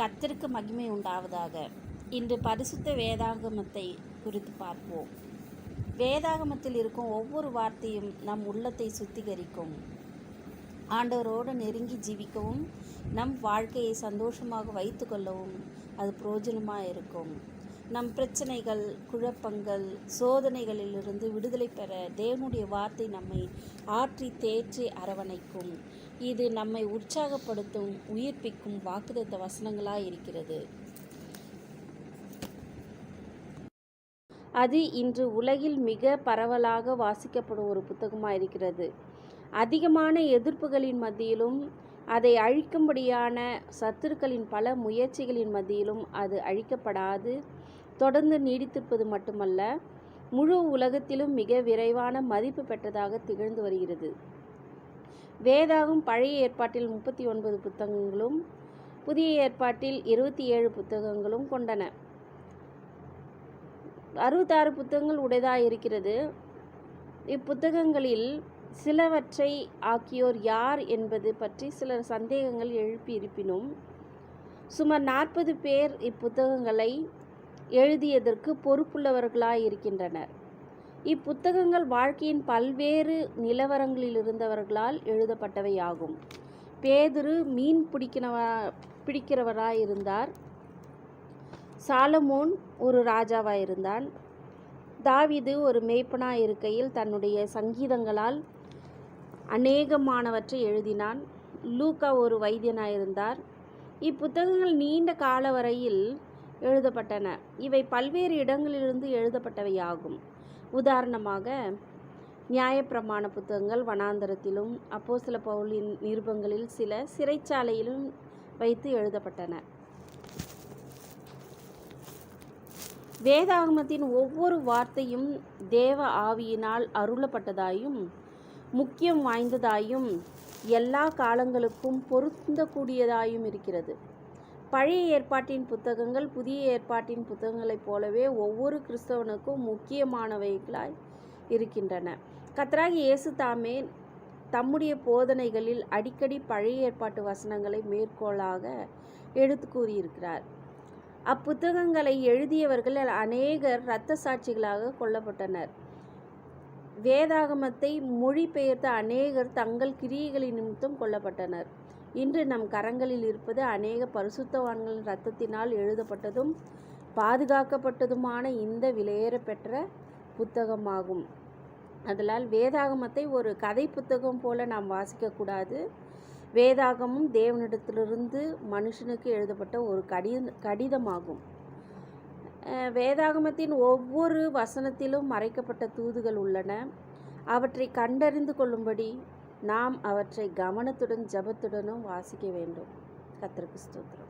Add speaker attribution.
Speaker 1: கர்த்தருக்கு மகிமை உண்டாவதாக. இன்று பரிசுத்த வேதாகமத்தை குறித்து பார்ப்போம். வேதாகமத்தில் இருக்கும் ஒவ்வொரு வார்த்தையும் நம் உள்ளத்தை சுத்திகரிக்கும். ஆண்டவரோடு நெருங்கி ஜீவிக்கவும் நம் வாழ்க்கையை சந்தோஷமாக வைத்து கொள்ளவும் அது பிரயோஜனமாக இருக்கும். நம் பிரச்சனைகள், குழப்பங்கள், சோதனைகளிலிருந்து விடுதலை பெற தேவனுடைய வார்த்தை நம்மை ஆற்றி தேற்றி அரவணைக்கும். இது நம்மை உற்சாகப்படுத்தும், உயிர்ப்பிக்கும் வாக்குத்தத்த வசனங்களாக இருக்கிறது. அது இன்று உலகில் மிக பரவலாக வாசிக்கப்படும் ஒரு புத்தகமாக இருக்கிறது. அதிகமான எதிர்ப்புகளின் மத்தியிலும் அதை அழிக்கும்படியான சத்துருக்களின் பல முயற்சிகளின் மத்தியிலும் அது அழிக்கப்படாது தொடர்ந்து நீடித்திருப்பது மட்டுமல்ல, முழு உலகத்திலும் மிக விரைவான மதிப்பு பெற்றதாக திகழ்ந்து வருகிறது. வேதாகம் பழைய ஏற்பாட்டில் 39 புத்தகங்களும் புதிய ஏற்பாட்டில் 27 புத்தகங்களும் கொண்டன. 66 புத்தகங்கள் உடையதாக இருக்கிறது. இப்புத்தகங்களில் சிலவற்றை ஆக்கியோர் யார் என்பது பற்றி சிலர் சந்தேகங்கள் எழுப்பி இருப்பினும் சுமார் 40 பேர் இப்புத்தகங்களை எழுதியதற்கு பொறுப்புள்ளவர்களாய் இருக்கின்றனர். இப்புத்தகங்கள் வாழ்க்கையின் பல்வேறு நிலவரங்களிலிருந்தவர்களால் எழுதப்பட்டவையாகும். பேதுரு மீன் பிடிக்கிறவராய் இருந்தார். சாலமோன் ஒரு ராஜாவாய் இருந்தான். தாவீது ஒரு மேய்ப்பனாய் இருக்கையில் தன்னுடைய சங்கீதங்களால் அநேகமானவற்றை எழுதினான். லூக்கா ஒரு வைத்தியனாயிருந்தார். இப்புத்தகங்கள் நீண்ட கால வரையில் எழுதப்பட்டன. இவை பல்வேறு இடங்களிலிருந்து எழுதப்பட்டவையாகும். உதாரணமாக, நியாயப்பிரமாண புத்தகங்கள் வனாந்தரத்திலும், அப்போஸ்தலர் பவுலின் நிருபங்களில் சில சிறைச்சாலையிலும் வைத்து எழுதப்பட்டன. வேதாகமத்தின் ஒவ்வொரு வார்த்தையும் தேவ ஆவியினால் அருளப்பட்டதாயும் முக்கியம் வாய்ந்ததாயும் எல்லா காலங்களுக்கும் பொருந்தக்கூடியதாயும் இருக்கிறது. பழைய ஏற்பாட்டின் புத்தகங்கள் புதிய ஏற்பாட்டின் புத்தகங்களைப் போலவே ஒவ்வொரு கிறிஸ்தவனுக்கும் முக்கியமானவைகளாய் இருக்கின்றன. கர்த்தராகிய இயேசு தாமே தம்முடைய போதனைகளில் அடிக்கடி பழைய ஏற்பாட்டு வசனங்களை மேற்கோளாக எடுத்து கூறியிருக்கிறார். அப்புத்தகங்களை எழுதியவர்கள் அநேகர் இரத்த சாட்சிகளாக கொல்லப்பட்டனர். வேதாகமத்தை மொழிபெயர்த்த அநேகர் தங்கள் கிரியைகளின் நிமித்தம் கொல்லப்பட்டனர். இன்று நம் கரங்களில் இருப்பது அநேக பரிசுத்தவான்களின் இரத்தத்தினால் எழுதப்பட்டதும் பாதுகாக்கப்பட்டதுமான இந்த விலையேற பெற்ற புத்தகமாகும். அதனால் வேதாகமத்தை ஒரு கதை புத்தகம் போல நாம் வாசிக்கக்கூடாது. வேதாகமும் தேவனிடத்திலிருந்து மனுஷனுக்கு எழுதப்பட்ட ஒரு கடிதமாகும். வேதாகமத்தின் ஒவ்வொரு வசனத்திலும் மறைக்கப்பட்ட தூதுகள் உள்ளன. அவற்றை கண்டறிந்து கொள்ளும்படி நாம் அவற்றை கவனத்துடன் ஜெபத்துடனும் வாசிக்க வேண்டும். கர்த்தருக்கு ஸ்தோத்திரம்.